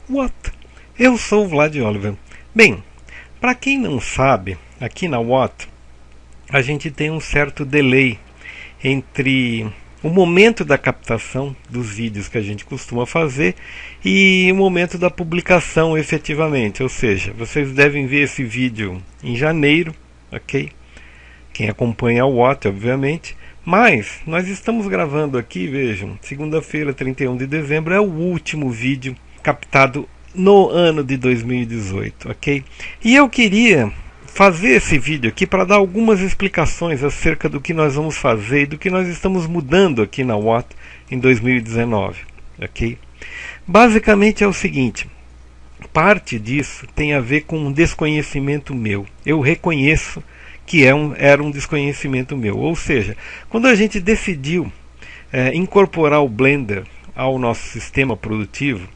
What? Eu sou o Vlad Oliver. Bem, para quem não sabe, aqui na What a gente tem um certo delay entre o momento da captação dos vídeos que a gente costuma fazer e o momento da publicação efetivamente. Ou seja, vocês devem ver esse vídeo em janeiro, ok? Quem acompanha a What, obviamente. Mas nós estamos gravando aqui, vejam, segunda-feira, 31 de dezembro, é o último vídeo captado no ano de 2018, ok? E eu queria fazer esse vídeo aqui para dar algumas explicações acerca do que nós vamos fazer e do que nós estamos mudando aqui na What em 2019, ok? Basicamente é o seguinte, parte disso tem a ver com um desconhecimento meu. Eu reconheço que era um desconhecimento meu. Ou seja, quando a gente decidiu incorporar o Blender ao nosso sistema produtivo,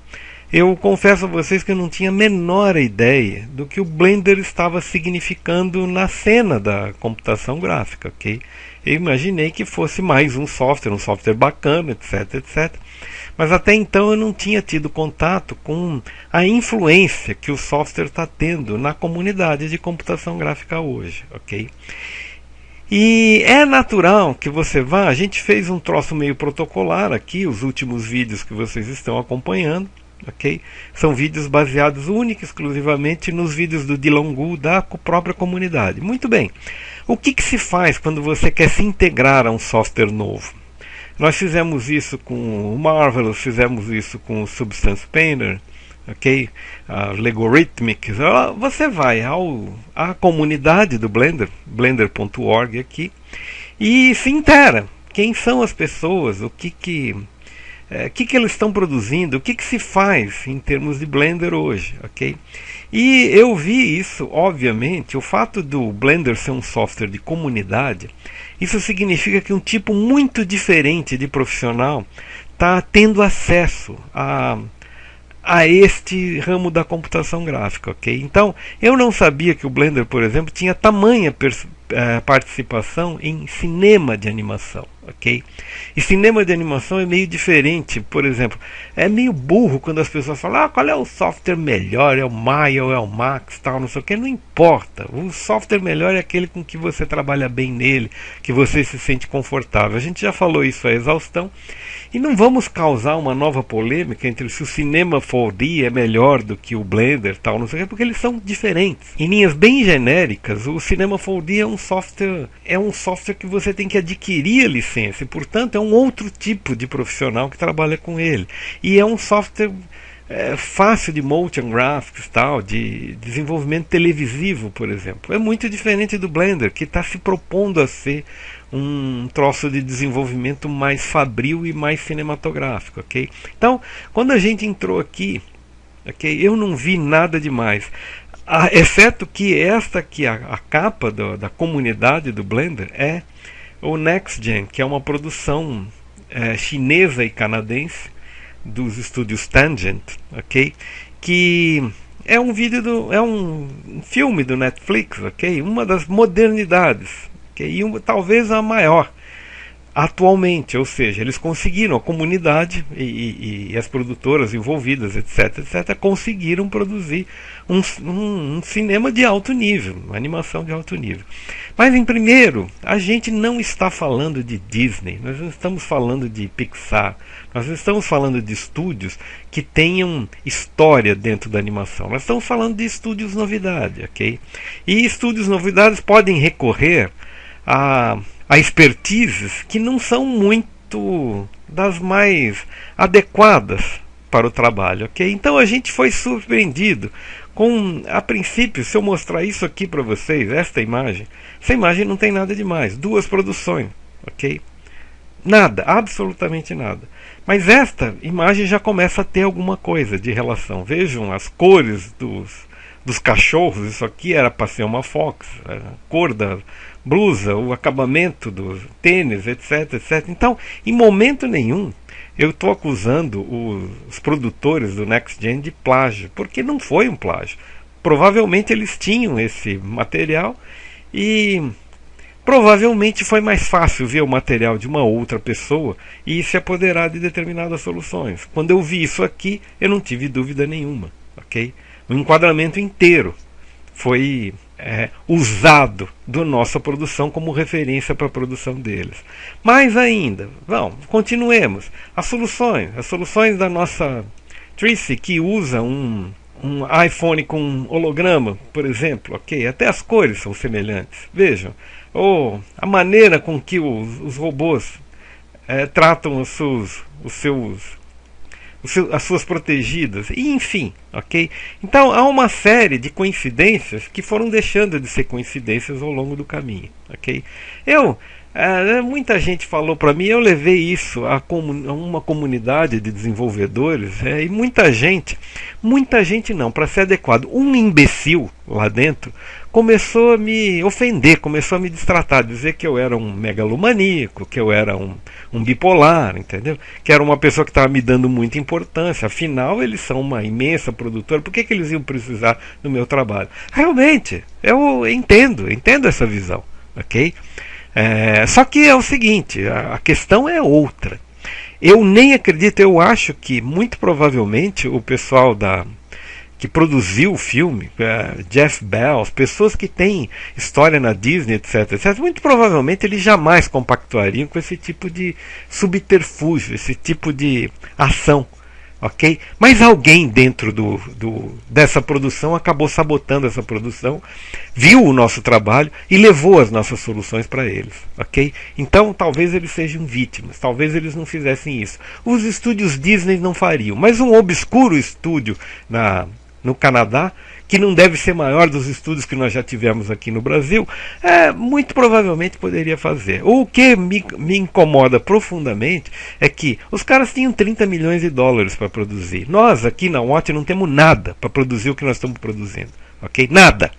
eu confesso a vocês que eu não tinha a menor ideia do que o Blender estava significando na cena da computação gráfica, ok? Eu imaginei que fosse mais um software bacana, etc, etc. Mas até então eu não tinha tido contato com a influência que o software está tendo na comunidade de computação gráfica hoje, ok? E é natural que você vá, a gente fez um troço meio protocolar aqui, os últimos vídeos que vocês estão acompanhando, ok? São vídeos baseados única e exclusivamente nos vídeos do Dylan Gu da própria comunidade. Muito bem, o que se faz quando você quer se integrar a um software novo? Nós fizemos isso com o Marvelous, fizemos isso com o Substance Painter, ok? A Legorithmic. Você vai à comunidade do Blender, blender.org aqui, e se inteira. Quem são as pessoas? O que eles estão produzindo? O que se faz em termos de Blender hoje, ok? E eu vi isso, obviamente, o fato do Blender ser um software de comunidade, isso significa que um tipo muito diferente de profissional está tendo acesso a este ramo da computação gráfica, ok? Então, eu não sabia que o Blender, por exemplo, tinha tamanha participação em cinema de animação, ok? E cinema de animação é meio diferente, por exemplo, é meio burro quando as pessoas falam, qual é o software melhor, é o Maya ou é o Max, tal, não sei o que, não importa. O software melhor é aquele com que você trabalha bem nele, que você se sente confortável. A gente já falou isso à exaustão. E não vamos causar uma nova polêmica entre se o cinema 4D é melhor do que o Blender, tal, não sei o que, porque eles são diferentes. Em linhas bem genéricas, o cinema 4D é um software que você tem que adquirir a licença, e portanto é um outro tipo de profissional que trabalha com ele. E é um software fácil de motion graphics, tal, de desenvolvimento televisivo, por exemplo. É muito diferente do Blender, que está se propondo a ser um troço de desenvolvimento mais fabril e mais cinematográfico, ok? Então, quando a gente entrou aqui, ok, eu não vi nada demais, exceto que esta aqui, a capa da comunidade do Blender é o Next Gen, que é uma produção chinesa e canadense dos estúdios Tangent, ok? Que é um filme do Netflix, ok? Uma das modernidades, okay? E talvez a maior atualmente, ou seja, eles conseguiram, a comunidade e as produtoras envolvidas, etc, etc, conseguiram produzir um cinema de alto nível, uma animação de alto nível. Mas em primeiro, a gente não está falando de Disney, nós não estamos falando de Pixar, nós não estamos falando de estúdios que tenham história dentro da animação, nós estamos falando de estúdios novidade, ok? E estúdios novidades podem recorrer a expertises que não são muito das mais adequadas para o trabalho, ok? Então a gente foi surpreendido com, a princípio, se eu mostrar isso aqui para vocês, essa imagem não tem nada demais, duas produções, ok? Nada, absolutamente nada. Mas esta imagem já começa a ter alguma coisa de relação. Vejam as cores dos cachorros, isso aqui era para ser uma Fox, a cor da blusa, o acabamento dos tênis, etc, etc. Então, em momento nenhum, eu estou acusando os produtores do Next Gen de plágio, porque não foi um plágio. Provavelmente eles tinham esse material e Provavelmente foi mais fácil ver o material de uma outra pessoa e se apoderar de determinadas soluções. Quando eu vi isso aqui, eu não tive dúvida nenhuma, ok? O enquadramento inteiro foi usado da nossa produção como referência para a produção deles. Mais ainda, continuemos. As soluções da nossa Tracy, que usa um iPhone com holograma, por exemplo, ok? Até as cores são semelhantes. Vejam, a maneira com que os robôs tratam as suas protegidas, e enfim, ok? Então há uma série de coincidências que foram deixando de ser coincidências ao longo do caminho, ok? Muita gente falou para mim, eu levei isso a uma comunidade de desenvolvedores, e muita gente não, para ser adequado, um imbecil lá dentro começou a me ofender, começou a me destratar, dizer que eu era um megalomaníaco, que eu era um bipolar, entendeu? Que era uma pessoa que estava me dando muita importância, afinal eles são uma imensa produtora, por que eles iam precisar do meu trabalho? Realmente, eu entendo essa visão, ok? Só que é o seguinte, a questão é outra. Eu nem acredito, eu acho que muito provavelmente o pessoal que produziu o filme, Jeff Bezos, pessoas que têm história na Disney, etc, muito provavelmente eles jamais compactuariam com esse tipo de subterfúgio, esse tipo de ação. Ok? Mas alguém dentro dessa produção acabou sabotando essa produção, viu o nosso trabalho e levou as nossas soluções para eles. Ok? Então talvez eles sejam vítimas, talvez eles não fizessem isso. Os estúdios Disney não fariam, mas um obscuro estúdio no Canadá, que não deve ser maior dos estúdios que nós já tivemos aqui no Brasil, muito provavelmente poderia fazer. O que me incomoda profundamente é que os caras tinham 30 milhões de dólares para produzir. Nós aqui na Watt não temos nada para produzir o que nós estamos produzindo. Ok? Nada.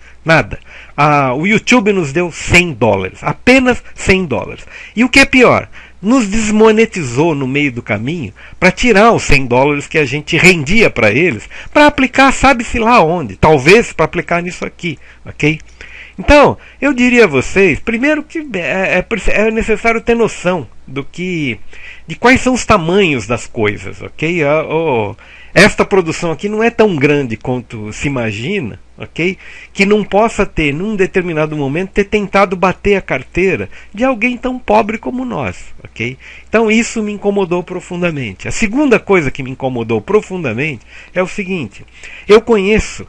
O YouTube nos deu 100 dólares, apenas 100 dólares. E o que é pior, nos desmonetizou no meio do caminho para tirar os 100 dólares que a gente rendia para eles, para aplicar sabe-se lá onde, talvez para aplicar nisso aqui, ok? Então, eu diria a vocês, primeiro que é necessário ter noção de quais são os tamanhos das coisas, ok? Esta produção aqui não é tão grande quanto se imagina, ok? Que não possa ter, num determinado momento, ter tentado bater a carteira de alguém tão pobre como nós, ok? Então isso me incomodou profundamente. A segunda coisa que me incomodou profundamente é o seguinte: eu conheço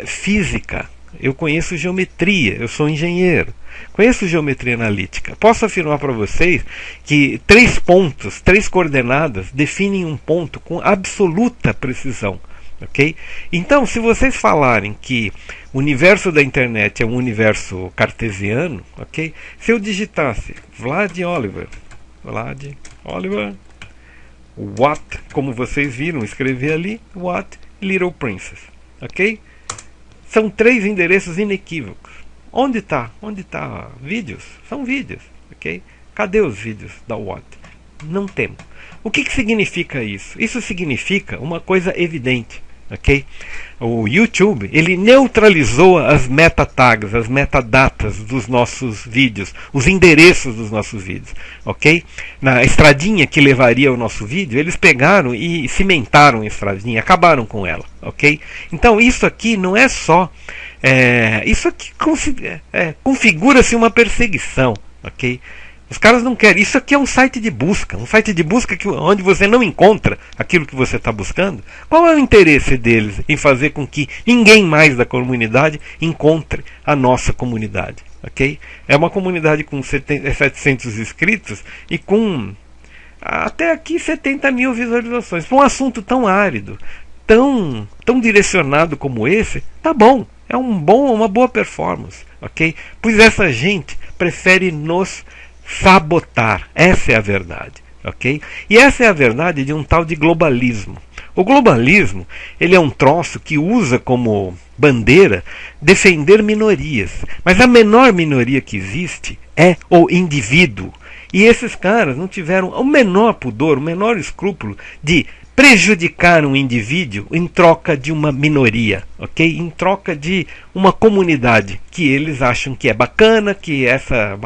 física, eu conheço geometria, eu sou engenheiro, conheço geometria analítica. Posso afirmar para vocês que 3 pontos, 3 coordenadas definem um ponto com absoluta precisão. Okay? Então, se vocês falarem que o universo da internet é um universo cartesiano, okay? Se eu digitasse Vlad Oliver, What, como vocês viram, escrever ali, What, Little Princess, ok? São 3 endereços inequívocos. Onde está? Vídeos? São vídeos, ok? Cadê os vídeos da What? Não temos. O que significa isso? Isso significa uma coisa evidente, ok? O YouTube, ele neutralizou as meta tags, as metadatas dos nossos vídeos, os endereços dos nossos vídeos, ok? Na estradinha que levaria o nosso vídeo, eles pegaram e cimentaram a estradinha, acabaram com ela, ok? Então isso aqui não é só isso aqui configura-se uma perseguição, ok? Os caras não querem. Isso aqui é um site de busca onde você não encontra aquilo que você está buscando. Qual é o interesse deles em fazer com que ninguém mais da comunidade encontre a nossa comunidade, ok? É uma comunidade com 700 inscritos e com até aqui 70 mil visualizações. Para um assunto tão árido, tão direcionado como esse, tá bom. É uma boa performance, ok? Pois essa gente prefere nos sabotar. Essa é a verdade, ok? E essa é a verdade de um tal de globalismo. O globalismo, ele é um troço que usa como bandeira defender minorias. Mas a menor minoria que existe é o indivíduo. E esses caras não tiveram o menor pudor, o menor escrúpulo de prejudicar um indivíduo em troca de uma minoria, ok? Em troca de uma comunidade que eles acham que é bacana, que essa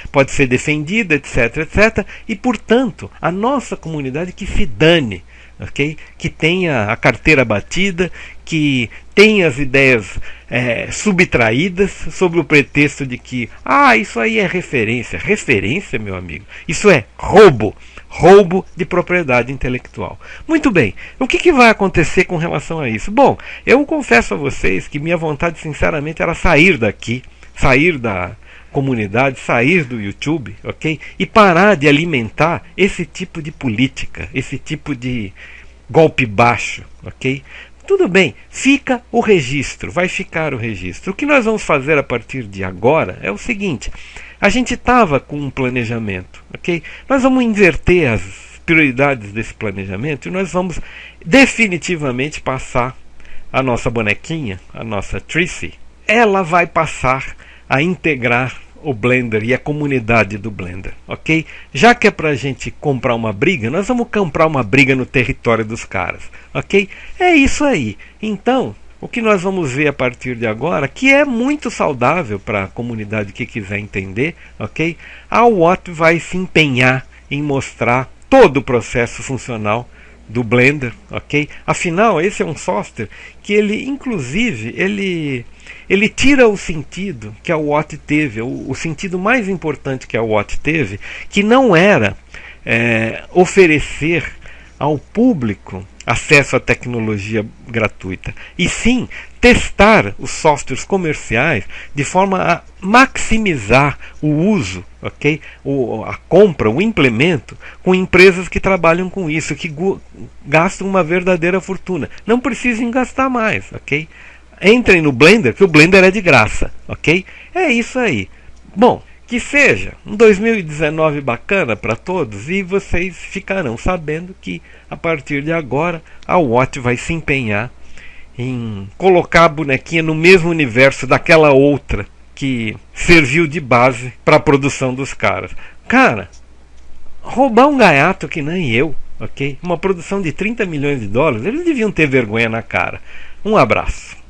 pode ser defendida, etc, etc. E, portanto, a nossa comunidade que se dane, ok? Que tenha a carteira batida, que tenha as ideias subtraídas sob o pretexto de que isso aí é referência. Referência, meu amigo, isso é roubo. Roubo de propriedade intelectual. Muito bem, o que vai acontecer com relação a isso? Bom, eu confesso a vocês que minha vontade sinceramente era sair daqui, sair da comunidade, sair do YouTube, ok? E parar de alimentar esse tipo de política, esse tipo de golpe baixo, ok? Tudo bem, fica o registro, vai ficar o registro. O que nós vamos fazer a partir de agora é o seguinte: a gente estava com um planejamento, ok? Nós vamos inverter as prioridades desse planejamento e nós vamos definitivamente passar a nossa bonequinha, a nossa Tricey, ela vai passar a integrar o Blender e a comunidade do Blender, ok? Já que é pra gente comprar uma briga, nós vamos comprar uma briga no território dos caras, ok? É isso aí. Então, o que nós vamos ver a partir de agora, que é muito saudável para a comunidade que quiser entender, ok? A Watt vai se empenhar em mostrar todo o processo funcional do Blender, ok? Afinal, esse é um software que ele, inclusive, ele tira o sentido que a Watt teve, o sentido mais importante que a Watt teve, que não era oferecer ao público acesso à tecnologia gratuita, e sim testar os softwares comerciais de forma a maximizar o uso, ok? A compra, o implemento com empresas que trabalham com isso, que gastam uma verdadeira fortuna. Não precisem gastar mais, ok? Entrem no Blender, que o Blender é de graça, ok? É isso aí. Bom, que seja um 2019 bacana para todos, e vocês ficarão sabendo que a partir de agora a Watt vai se empenhar em colocar a bonequinha no mesmo universo daquela outra que serviu de base para a produção dos caras. Cara, roubar um gaiato que nem eu, ok? Uma produção de 30 milhões de dólares, eles deviam ter vergonha na cara. Um abraço.